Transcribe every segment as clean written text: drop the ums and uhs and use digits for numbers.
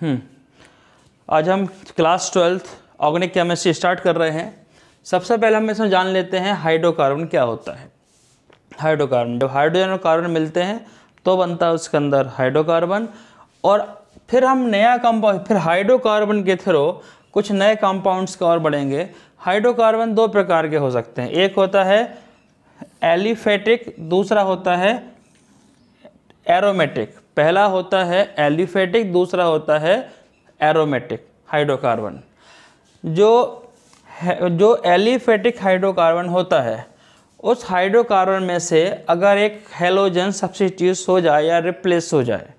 आज हम class 12th organic chemistry start कर रहे हैं। सबसे पहले हम इसमें जान लेते हैं हाइड्रोकार्बन क्या होता है। हाइड्रोकार्बन, जब हाइड्रोजन और कार्बन मिलते हैं तो बनता है उसके अंदर हाइड्रोकार्बन। और फिर हम नया कंपाउंड, फिर हाइड्रोकार्बन के थ्रू कुछ नए कंपाउंड्स का और बढ़ेंगे। हाइड्रोकार्बन दो प्रकार के हो सकते हैं, एक होता है एलिफेटिक, दूसरा होता है एरोमेटिक। पहला होता है एलिफेटिक, दूसरा होता है एरोमेटिक हाइड्रोकार्बन। जो एलिफेटिक हाइड्रोकार्बन होता है, उस हाइड्रोकार्बन में से अगर एक हैलोजन सब्स्टिट्यूट हो जाए या रिप्लेस हो जाए,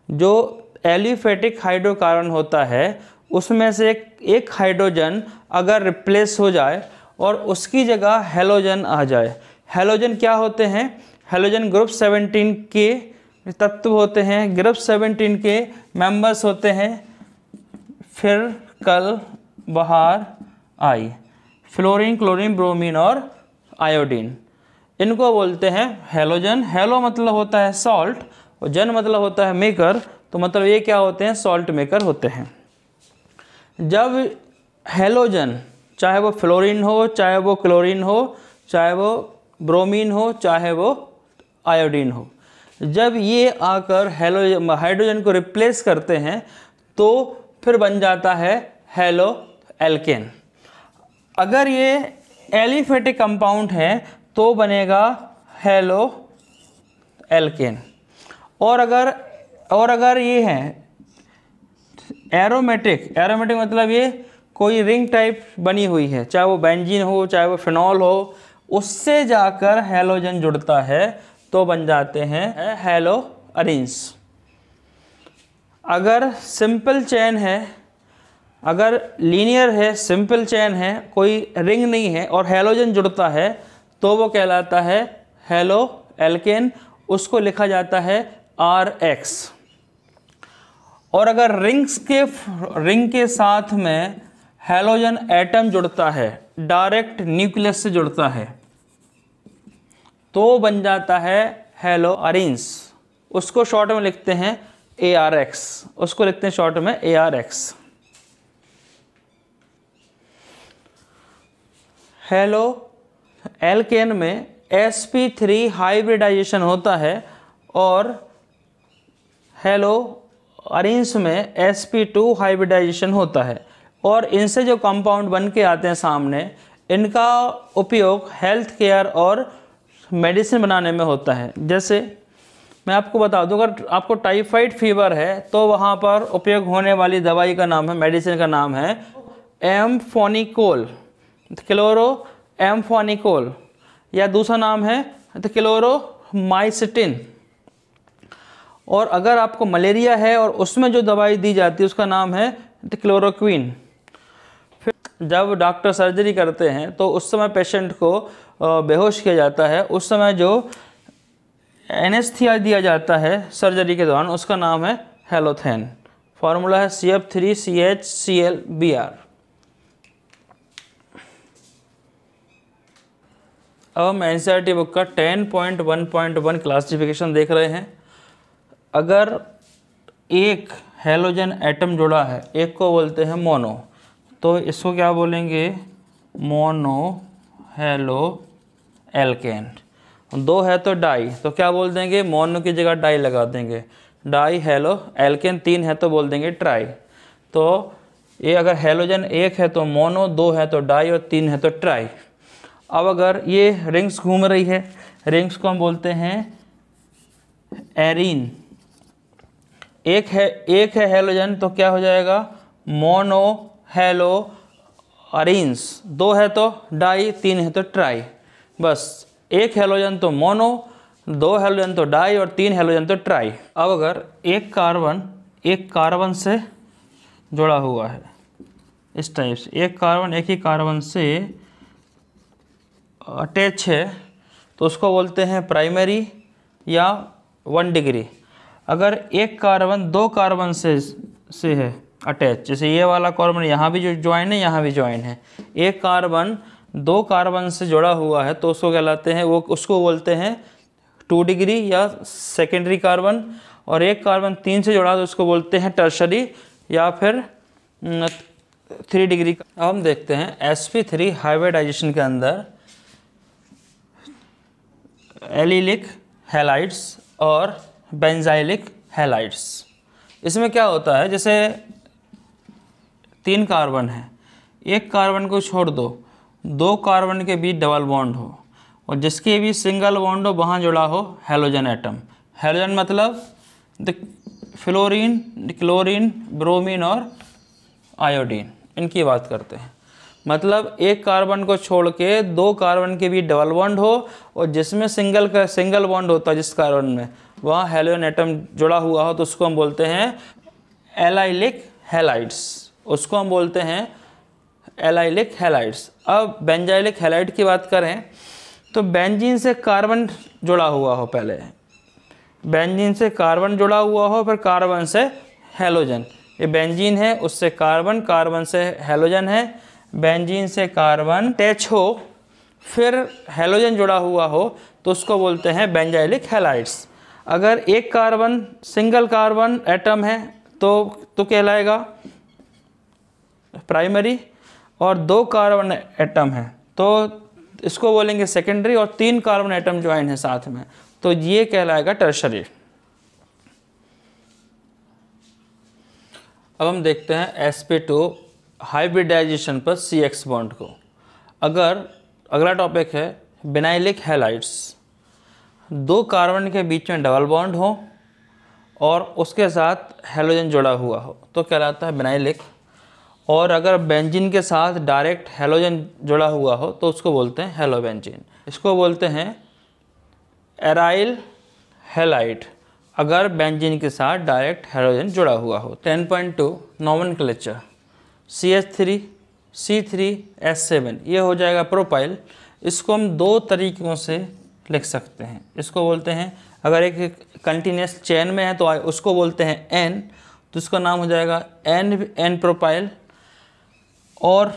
जो एलिफेटिक हाइड्रोकार्बन होता है उसमें से एक हाइड्रोजन अगर रिप्लेस हो जाए और उसकी जगह हैलोजन आ जाए। हैलोजन क्या होते हैं? हैलोजन ग्रुप 17 के तत्व होते हैं, ग्रुप 17 के मेंबर्स होते हैं। फिर कल बाहर आई फ्लोरीन, क्लोरीन, ब्रोमीन और आयोडीन, इनको बोलते हैं हैलोजन। हैलो मतलब होता है सॉल्ट और जन मतलब होता है मेकर, तो मतलब ये क्या होते हैं? सॉल्ट मेकर होते हैं। जब हैलोजन, चाहे वो फ्लोरीन हो, चाहे वो क्लोरीन हो, चाहे वो ब्रोमीन हो, चाहे वो आयोडीन हो, जब ये आकर हाइड्रोजन को रिप्लेस करते हैं तो फिर बन जाता है हैलो एल्केन। अगर ये एलिफेटिक कंपाउंड है तो बनेगा हैलो एल्केन। और अगर ये है एरोमेटिक, एरोमेटिक मतलब ये कोई रिंग टाइप बनी हुई है, चाहे वो बेंजीन हो, चाहे वो फिनॉल हो, उससे जाकर हैलोजन जुड़ता है तो बन जाते हैं हैलो अरीन्स। अगर सिंपल चेन है, अगर लीनियर है, सिंपल चेन है, कोई रिंग नहीं है और हैलोजन जुड़ता है तो वो कहलाता है हैलो एल्केन। उसको लिखा जाता है RX। और अगर रिंग के साथ में हैलोजन एटम जुड़ता है, डायरेक्ट न्यूक्लियस से जुड़ता है, तो बन जाता है हैलो अरीन्स। उसको शॉर्ट में लिखते हैं ARX, उसको लिखते हैं शॉर्ट में ARX। हैलो एल्केन में sp3 हाइब्रिडाइजेशन होता है और हैलो अरीन्स में sp2 हाइब्रिडाइजेशन होता है। और इनसे जो कंपाउंड बन के आते हैं सामने, इनका उपयोग हेल्थ केयर और मेडिसिन बनाने में होता है। जैसे मैं आपको बता दूं, अगर आपको टाइफाइड फीवर है तो वहाँ पर उपयोग होने वाली दवाई का नाम है, मेडिसिन का नाम है एम्फोनिकोल, क्लोरो एम्फोनिकोल, या दूसरा नाम है क्लोरोमाइसिटिन। और अगर आपको मलेरिया है और उसमें जो दवाई दी जाती है उसका नाम है क्लोरोक्विन। फिर जब डॉक्टर सर्जरी करते हैं तो उस समय पेशेंट को बेहोश किया जाता है, उस समय जो एनेस्थीसिया दिया जाता है सर्जरी के दौरान, उसका नाम है हेलोथेन। फार्मूला है CF3CHClBr। अब हम NCERT बुक का 10.1.1 क्लासिफिकेशन देख रहे हैं। अगर एक हैलोजन एटम जुड़ा है, एक को बोलते हैं मोनो, तो इसको क्या बोलेंगे? Mono halo alkane. दो है तो डाई, तो क्या बोल देंगे? मोनो की जगह डाई लगा देंगे, डाई हैलो एल्केन। तीन है तो बोल देंगे ट्राई। तो ये अगर हैलोजन एक है तो मोनो, दो है तो डाई और तीन है तो ट्राई। अब अगर ये रिंग्स घूम रही है, रिंग्स को हम बोलते हैं एरीन। एक है हैलोजन तो क्या हो जाएगा? Mono hello arenes. दो है तो डाई, तीन है तो ट्राई। बस एक हैलोजन तो मोनो, दो हैलोजन तो डाई और तीन हैलोजन तो ट्राई। अब अगर एक कार्बन से जुड़ा हुआ है इस टाइप से, एक कार्बन एक ही कार्बन से अटैच है तो उसको बोलते हैं प्राइमरी या 1 डिग्री। अगर एक कार्बन दो कार्बन से है अटैच, जैसे ये वाला कार्बन यहाँ भी जो ज्वाइन है, यहाँ भी ज्वाइन है, एक कार्बन दो कार्बन से जुड़ा हुआ है तो उसको कहलाते हैं, उसको बोलते हैं 2 डिग्री या सेकेंडरी कार्बन। और एक कार्बन 3 से जुड़ा तो उसको बोलते हैं टर्शरी या फिर 3 डिग्री का। अब हम देखते हैं sp3 हाइब्रिडाइजेशन के अंदर एलिलिक हैलाइड्स और बेंजाइलिक हैलाइड्स। इसमें क्या होता है, जैसे 3 कार्बन है, एक कार्बन को छोड़ दो, 2 कार्बन के बीच डबल बॉन्ड हो और जिसके भी सिंगल बॉन्ड हो वहाँ जुड़ा हो हेलोजन एटम। हेलोजन मतलब फ्लोरीन, क्लोरीन, ब्रोमीन और आयोडीन, इनकी बात करते हैं। मतलब एक कार्बन को छोड़ के 2 कार्बन के बीच डबल बॉन्ड हो और जिसमें सिंगल बॉन्ड होता है जिस कार्बन में, वहाँ हेलोजन एटम जुड़ा हुआ हो तो उसको हम बोलते हैं एलाइलिक हैलाइड्स। उसको हम बोलते हैं एलाइलिक हैलाइड्स। अब बेंजाइलिक हैलाइड की बात करें तो बेंजीन से कार्बन जुड़ा हुआ हो, पहले बेंजीन से कार्बन जुड़ा हुआ हो, फिर कार्बन से हैलोजन। ये बेंजीन है, उससे कार्बन, कार्बन से हैलोजन है, बेंजीन से कार्बन अटैच हो, फिर हैलोजन जुड़ा हुआ हो तो उसको बोलते हैं बेंजाइलिक हैलाइड्स। अगर एक कार्बन सिंगल कार्बन एटम है तो कहलाएगा प्राइमरी, और 2 कार्बन एटम है तो इसको बोलेंगे सेकेंडरी, और 3 कार्बन एटम ज्वाइन है साथ में तो ये कहलाएगा टर्शरी। अब हम देखते हैं sp2 हाइब्रिडाइजेशन पर CX बॉन्ड को। अगला टॉपिक है बिनाइलिक हैलाइड्स। 2 कार्बन के बीच में डबल बॉन्ड हो और उसके साथ हेलोजन जुड़ा हुआ हो तो कहलाता है बिनाइलिक, और अगर बेंजीन के साथ डायरेक्ट हेलोजन जुड़ा हुआ हो तो उसको बोलते हैं हेलोबेंजीन। इसको बोलते हैं एराइल हैलाइड, अगर बेंजीन के साथ डायरेक्ट हेलोजन जुड़ा हुआ हो। 10.2 नॉमेनक्लेचर CH3 C3S7, ये हो जाएगा प्रोपाइल। इसको हम 2 तरीक़ों से लिख सकते हैं। इसको बोलते हैं, अगर एक कंटिन्यूस चेन में है तो उसको बोलते हैं N, तो उसका नाम हो जाएगा N प्रोपाइल। और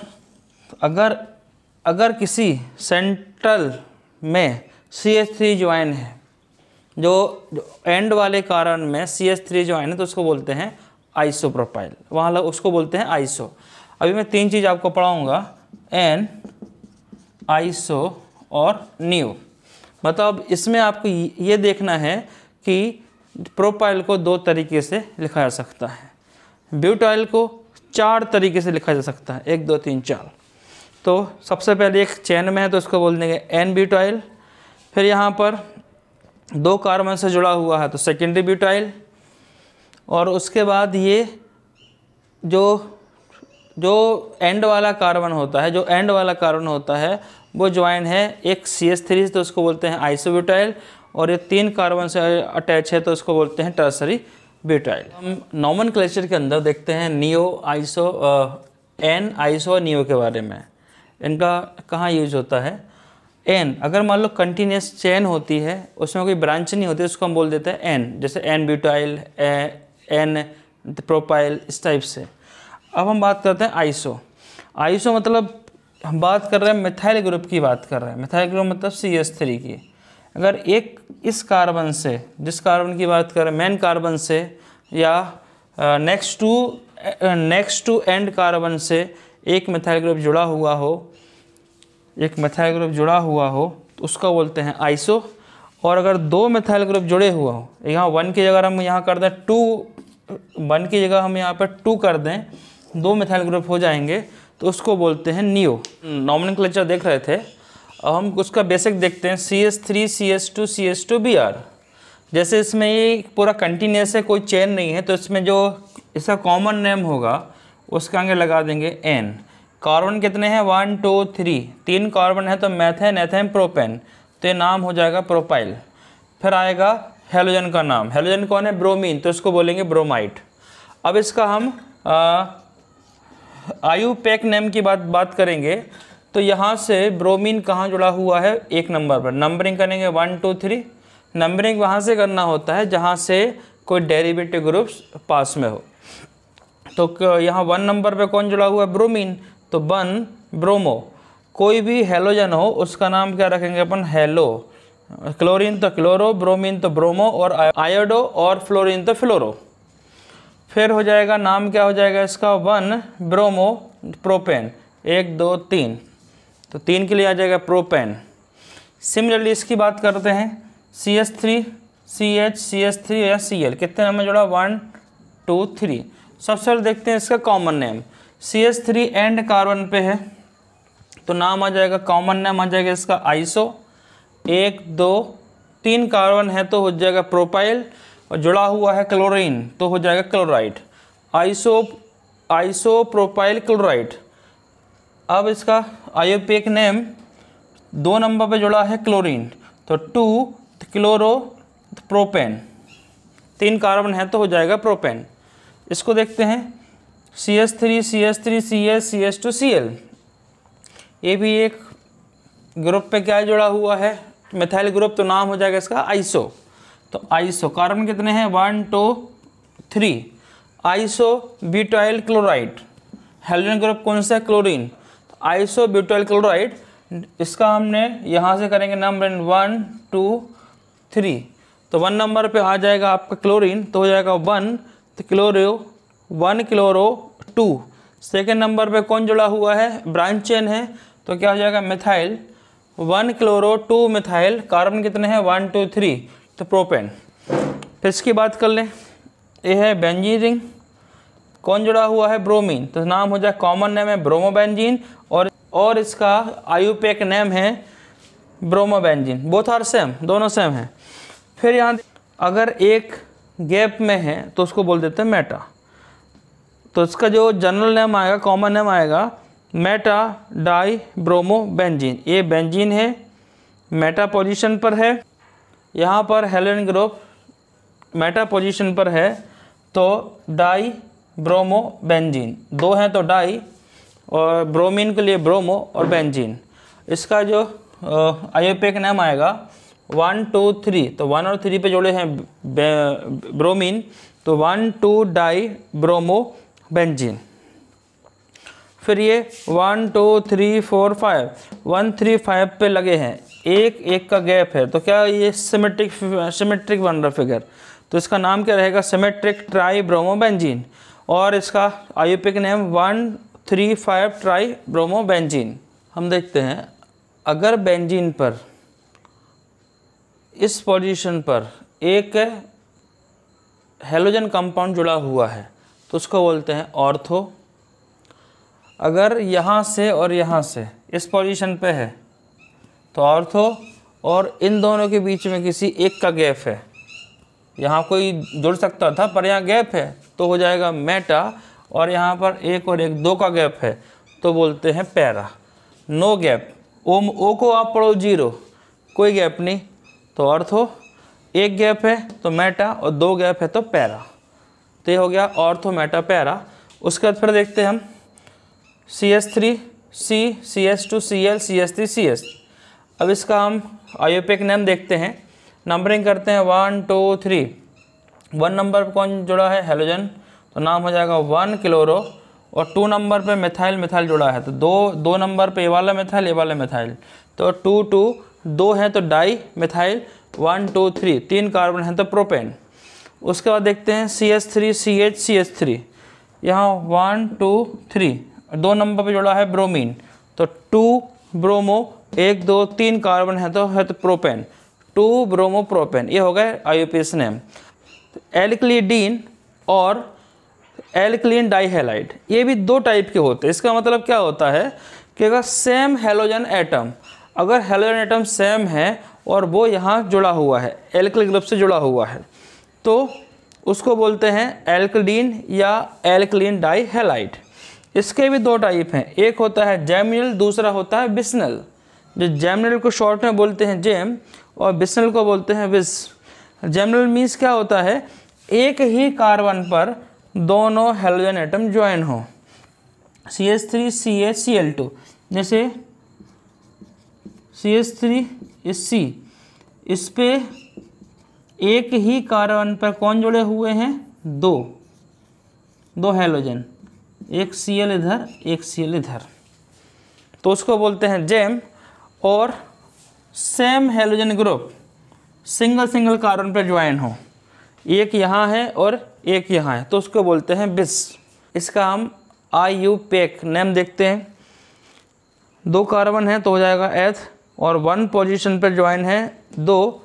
अगर किसी सेंट्रल में CH3 ज्वाइन है, जो एंड वाले कार्बन में CH3 ज्वाइन है तो उसको बोलते हैं आइसो प्रोपाइल, वहाँ उसको बोलते हैं आइसो। अभी मैं 3 चीज़ आपको पढ़ाऊँगा, N, आइसो और नियो। मतलब इसमें आपको ये देखना है कि प्रोपाइल को 2 तरीके से लिखा जा सकता है, ब्यूटाइल को 4 तरीके से लिखा जा सकता है, 1 2 3 4। तो सबसे पहले एक चेन में है तो उसको बोल देंगे N ब्यूटाइल, फिर यहाँ पर 2 कार्बन से जुड़ा हुआ है तो सेकेंडरी ब्यूटाइल, और उसके बाद ये जो एंड वाला कार्बन होता है वो ज्वाइन है एक CH3 तो उसको बोलते हैं आइसोब्यूटाइल, और ये 3 कार्बन से अटैच है तो उसको बोलते हैं टर्सरी ब्यूटाइल। हम नॉमेनक्लेचर के अंदर देखते हैं नियो, आइसो, N, आइसो और नियो के बारे में। इनका कहाँ यूज होता है? N, अगर मान लो कंटिन्यूस चेन होती है, उसमें कोई ब्रांच नहीं होती, उसको हम बोल देते हैं N, जैसे N ब्यूटाइल, N प्रोपाइल, इस टाइप से। अब हम बात करते हैं आइसो। आइसो मतलब हम बात कर रहे हैं मिथाइल ग्रुप की बात कर रहे हैं। मिथाइल ग्रुप मतलब CH3 की। अगर एक इस कार्बन से, जिस कार्बन की बात कर रहे हैं मेन कार्बन से, या नेक्स्ट टू एंड कार्बन से एक मिथाइल ग्रुप जुड़ा हुआ हो तो उसका बोलते हैं आइसो। और अगर 2 मिथाइल ग्रुप जुड़े हुआ हो, यहाँ 1 की जगह हम यहाँ कर दें 2, 1 की जगह हम यहाँ पर 2 कर दें, 2 मिथाइल ग्रुप हो जाएंगे तो उसको बोलते हैं नियो। नॉमेनक्लेचर देख रहे थे, अब हम उसका बेसिक देखते हैं। CH3 CH2 CH2 Br, जैसे इसमें ये पूरा कंटिन्यूस है, कोई चेन नहीं है, तो इसमें जो इसका कॉमन नेम होगा उसके आगे लगा देंगे N। कार्बन कितने हैं? 1 2 3, 3 कार्बन है तो मेथेन, एथेन, प्रोपेन, तो ये नाम हो जाएगा प्रोपाइल। फिर आएगा हेलोजन का नाम। हेलोजन कौन है? ब्रोमीन, तो इसको बोलेंगे ब्रोमाइड। अब इसका हम आयुपैक नेम की बात करेंगे तो यहाँ से ब्रोमीन कहाँ जुड़ा हुआ है? 1 नंबर पर। नंबरिंग करेंगे 1 2 3। नंबरिंग वहाँ से करना होता है जहाँ से कोई डेरिवेटिव ग्रुप्स पास में हो। तो यहाँ 1 नंबर पे कौन जुड़ा हुआ है? ब्रोमीन, तो 1 ब्रोमो। कोई भी हेलोजन हो उसका नाम क्या रखेंगे अपन? हेलो। क्लोरीन तो क्लोरो, ब्रोमीन तो ब्रोमो, और आयोडो और फ्लोरीन तो फ्लोरो। फिर हो जाएगा, नाम क्या हो जाएगा इसका, 1 ब्रोमो प्रोपेन, 1 2 3, तो 3 के लिए आ जाएगा प्रोपेन। सिमिलरली इसकी बात करते हैं, CH3 CH CH3 या Cl, कितने नंबर जोड़ा, 1 2 3। सबसे पहले देखते हैं इसका common name, CH3 and carbon पे है तो नाम आ जाएगा, कॉमन नेम आ जाएगा इसका आइसो। 1 2 3 कार्बन है तो हो जाएगा प्रोपाइल, और जुड़ा हुआ है क्लोरीन तो हो जाएगा क्लोराइड, आइसो प्रोपाइल क्लोराइड। अब इसका आईयूपीएक नेम 2 नंबर पे जुड़ा है क्लोरीन तो 2 क्लोरो प्रोपेन, 3 कार्बन है तो हो जाएगा प्रोपेन। इसको देखते हैं, CH3 CH3 CH CH2 Cl, ये भी एक ग्रुप पे क्या जुड़ा हुआ है, मिथाइल ग्रुप, तो नाम हो जाएगा इसका आइसो। तो आइसो कार्बन कितने हैं, 1 2 3, iso butyl chloride, halogen group कौन सा है, क्लोरीन, तो आइसो ब्यूटाइल क्लोराइड। इसका हमने यहाँ से करेंगे नंबर 1 2 3, तो 1 नंबर पे आ जाएगा आपका क्लोरीन तो हो जाएगा 1, तो क्लोरो 1 क्लोरो 2। सेकेंड नंबर पे कौन जुड़ा हुआ है, ब्रांच चेन है तो क्या हो जाएगा, मिथाइल 1 क्लोरो 2 मिथाइल, कार्बन कितने हैं 1 2 3, तो प्रोपेन। फिर इसकी बात कर लें, ये है बेंजीन रिंग, कौन जुड़ा हुआ है, ब्रोमीन, तो नाम हो जाए, कॉमन नेम है ब्रोमोबेंजीन, और इसका आईयूपीएक नेम है ब्रोमोबेंजीन, बोथ आर सेम, दोनों सेम है। फिर यहाँ अगर एक गैप में है तो उसको बोल देते हैं मेटा, तो इसका जो जनरल नेम आएगा, कॉमन नेम आएगा मेटा डाई ब्रोमो बेंजीन। ये बेंजीन है, मेटा पोजीशन पर है, यहाँ पर हेलोजन ग्रुप मेटा पोजीशन पर है तो डाई ब्रोमो बेंजीन, 2 हैं तो डाई, और ब्रोमीन के लिए ब्रोमो और बेंजीन। इसका जो आईयूपीएक नेम आएगा 1 2 3, तो 1 और 3 पे जोड़े हैं ब्रोमीन तो 1 2 डाई ब्रोमो बेंजीन। फिर ये 1 2 3 4 5, 1 3 5 पे लगे हैं, एक का गैप है तो क्या ये सिमेट्रिक बन रहा फिगर, तो इसका नाम क्या रहेगा, सिमेट्रिक ट्राई ब्रोमो बेंजीन। और इसका IUPAC name 1 3 5 try bromo benzene. हम देखते हैं, अगर बेंजीन पर इस पोजीशन पर एक हेलोजन कंपाउंड जुड़ा हुआ है तो उसको बोलते हैं ऑर्थो। अगर यहाँ से और यहाँ से इस पोजीशन पे है तो ऑर्थो, और इन दोनों के बीच में किसी एक का गैप है, यहाँ कोई जुड़ सकता था पर यहाँ गैप है तो हो जाएगा मेटा, और यहाँ पर 1 और 1 2 का गैप है तो बोलते हैं पैरा। नो गैप, ओ को आप पढ़ो 0, कोई गैप नहीं तो ऑर्थो, 1 गैप है तो मेटा, और 2 गैप है तो पैरा। तो ये हो गया ऑर्थो मेटा पैरा। उसके बाद फिर देखते हैं हम CH3 C CH2 Cl CH3 CS। अब इसका हम आईयूपीएक नेम देखते हैं, नंबरिंग करते हैं 1 2 3। 1 नंबर पर कौन जुड़ा है, हेलोजन, तो नाम हो जाएगा 1 क्लोरो, और 2 नंबर पे मिथाइल जुड़ा है तो 2 नंबर पे ये वाला मिथाइल, तो 2 2 2 है तो डाई मिथाइल, 1 2 3 3 कार्बन है तो प्रोपेन। उसके बाद देखते हैं CH3 CH CH3, यहाँ 1 2 3, 2 नंबर पे जुड़ा है ब्रोमीन तो 2 ब्रोमो, 1 2 3 कार्बन है तो प्रोपेन, 2 ब्रोमो प्रोपेन। ये हो गए आईयूपीएक नेम। एल्कलीडीन और एल्कलीन डाइहैलाइड, ये भी 2 टाइप के होते हैं। इसका मतलब क्या होता है कि अगर सेम हेलोजन एटम, अगर हेलोजन एटम सेम है और वो यहाँ जुड़ा हुआ है, एल्किल ग्रुप से जुड़ा हुआ है, तो उसको बोलते हैं एल्कलीन या एल्कलीन डाइहैलाइड। इसके भी 2 टाइप हैं, एक होता है जैमिनल, दूसरा होता है बिस्नल। जो जैमिनल को शॉर्ट में बोलते हैं जेम, और बिस्नल को बोलते हैं विस। जैमिनल मीन्स क्या होता है, एक ही कार्बन पर दोनों हेलोजन एटम ज्वाइन हो, CH3 CH Cl2, जैसे CH3 इस C, इस पे एक ही कार्बन पर कौन जुड़े हुए हैं, 2 हेलोजन, एक Cl इधर एक Cl इधर, तो उसको बोलते हैं जेम। और same halogen group single carbon पर ज्वाइन हो, एक यहाँ है और एक यहाँ है, तो उसको बोलते हैं बिस। इसका हम IUPAC नेम देखते हैं। 2 कार्बन है तो हो जाएगा एथ, और 1 पोजीशन पर ज्वाइन है 2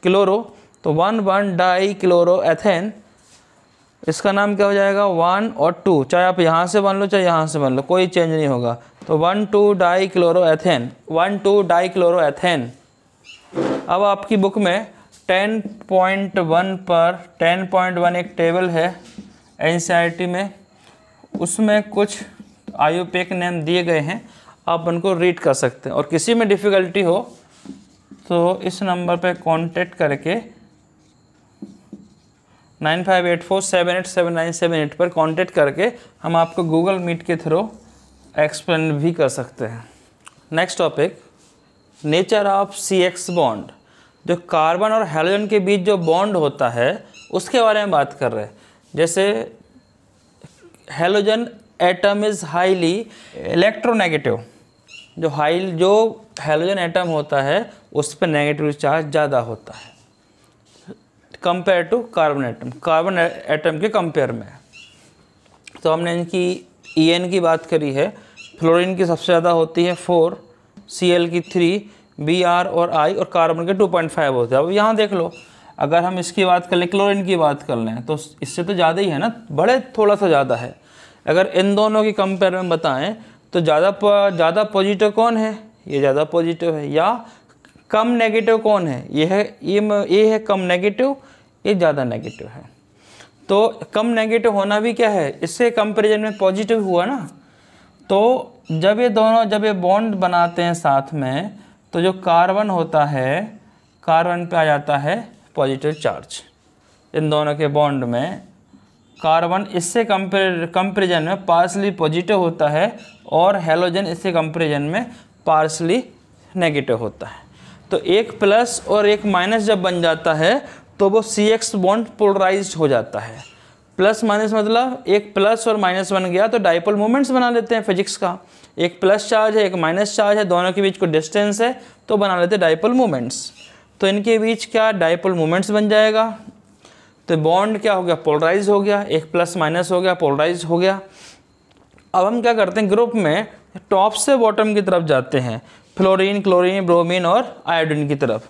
क्लोरो, तो 1 डाई क्लोरो एथेन। इसका नाम क्या हो जाएगा 1 और 2, चाहे आप यहाँ से बन लो चाहे यहाँ से बन लो, कोई चेंज नहीं होगा। तो 1,2 die chloro ethane, 1,2 die chloro ethane. अब आपकी बुक में 10.1 पर 10.1 एक टेबल है NCERT में, उसमें कुछ IUPAC नेम दिए गए हैं, आप उनको रीड कर सकते हैं। और किसी में डिफ़िकल्टी हो तो इस नंबर पे कांटेक्ट करके 9584787978 पर कांटेक्ट करके हम आपको गूगल मीट के थ्रू एक्सप्लेन भी कर सकते हैं। Next topic, nature of CX bond. जो कार्बन और हेलोजन के बीच जो बॉन्ड होता है उसके बारे में बात कर रहे हैं। जैसे halogen atom is highly electronegative, जो हेलोजन एटम होता है उस पर नेगेटिव चार्ज ज़्यादा होता है कंपेयर टू कार्बन एटम के कंपेयर में। तो हमने इनकी EN की बात करी है, फ्लोरीन की सबसे ज़्यादा होती है 4, Cl की 3, Br और I, और कार्बन के 2.5 होते हैं। अब यहाँ देख लो, अगर हम इसकी बात कर लें, क्लोरीन की बात कर लें, तो इससे तो ज़्यादा ही है ना, बड़े थोड़ा सा ज़्यादा है। अगर इन दोनों की कंपेयर में बताएं तो ज़्यादा पॉजिटिव कौन है, ये ज़्यादा पॉजिटिव है, या कम नेगेटिव कौन है, ये है कम नेगेटिव, ये ज़्यादा नेगेटिव है। तो कम नेगेटिव होना भी क्या है, इससे कंपैरिजन में पॉजिटिव हुआ ना। तो जब ये बॉन्ड बनाते हैं साथ में, तो जो कार्बन होता है, कार्बन पे आ जाता है पॉजिटिव चार्ज। इन दोनों के बॉन्ड में कार्बन इससे कंपैरिजन में पार्शली पॉजिटिव होता है, और हेलोजन इससे कंपैरिजन में पार्शली नेगेटिव होता है। तो एक प्लस और एक माइनस जब बन जाता है तो वो CX बॉन्ड पोलराइज्ड हो जाता है। प्लस माइनस मतलब एक प्लस और माइनस बन गया तो डाइपोल मोमेंट्स बना लेते हैं फिजिक्स का। एक प्लस चार्ज है, एक माइनस चार्ज है, दोनों के बीच को डिस्टेंस है, तो बना लेते हैं डाइपोल मोमेंट्स। तो इनके बीच क्या डाइपोल मोमेंट्स बन जाएगा, तो बॉन्ड क्या हो गया, पोलराइज हो गया, एक प्लस माइनस हो गया, पोलराइज हो गया। अब हम क्या करते हैं, ग्रुप में टॉप से बॉटम की तरफ जाते हैं, फ्लोरीन, क्लोरीन, ब्रोमीन और आयोडीन की तरफ।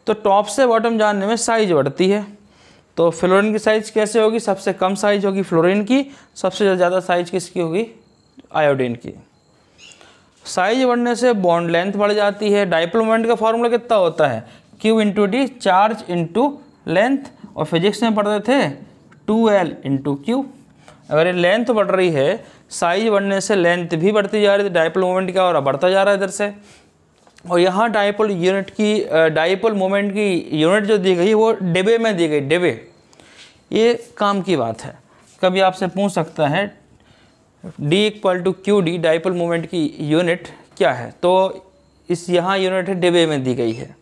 तो टॉप से बॉटम जाने में साइज बढ़ती है। तो फ्लोरीन की साइज कैसे होगी, सबसे कम साइज होगी फ्लोरीन की, सबसे ज़्यादा साइज किसकी होगी, आयोडीन की। साइज बढ़ने से बॉन्ड लेंथ बढ़ जाती है। डाइपोल मोमेंट का फॉर्मूला कितना होता है, Q into D, charge into length, और फिजिक्स में पढ़ते थे 2L इंटू Q। अगर ये लेंथ बढ़ रही है, साइज बढ़ने से लेंथ भी बढ़ती जा रही है, तो डाइपोल मोमेंट क्या हो रहा, बढ़ता जा रहा है इधर से। और यहाँ डाइपोल मोमेंट की यूनिट जो दी गई वो डेबे में दी गई, डेबे। ये काम की बात है, कभी आपसे पूछ सकता है D = QD डाइपोल मोमेंट की यूनिट क्या है, तो इस यहाँ यूनिट है डेबे में दी गई है।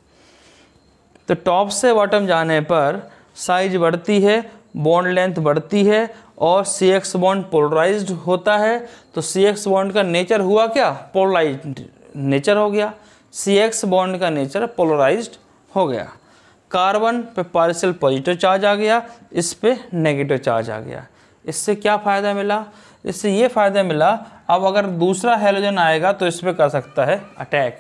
तो टॉप से बॉटम जाने पर साइज बढ़ती है, बॉन्ड लेंथ बढ़ती है, और CX बॉन्ड पोलराइज्ड होता है। तो CX बॉन्ड का नेचर हुआ क्या, पोलराइज्ड नेचर हो गया। CX बॉन्ड का नेचर पोलराइज्ड हो गया। कार्बन पे पार्शियल पॉजिटिव चार्ज आ गया, इस पे नेगेटिव चार्ज आ गया। इससे क्या फ़ायदा मिला, इससे ये फ़ायदा मिला, अब अगर दूसरा हेलोजन आएगा तो इस पर कर सकता है अटैक।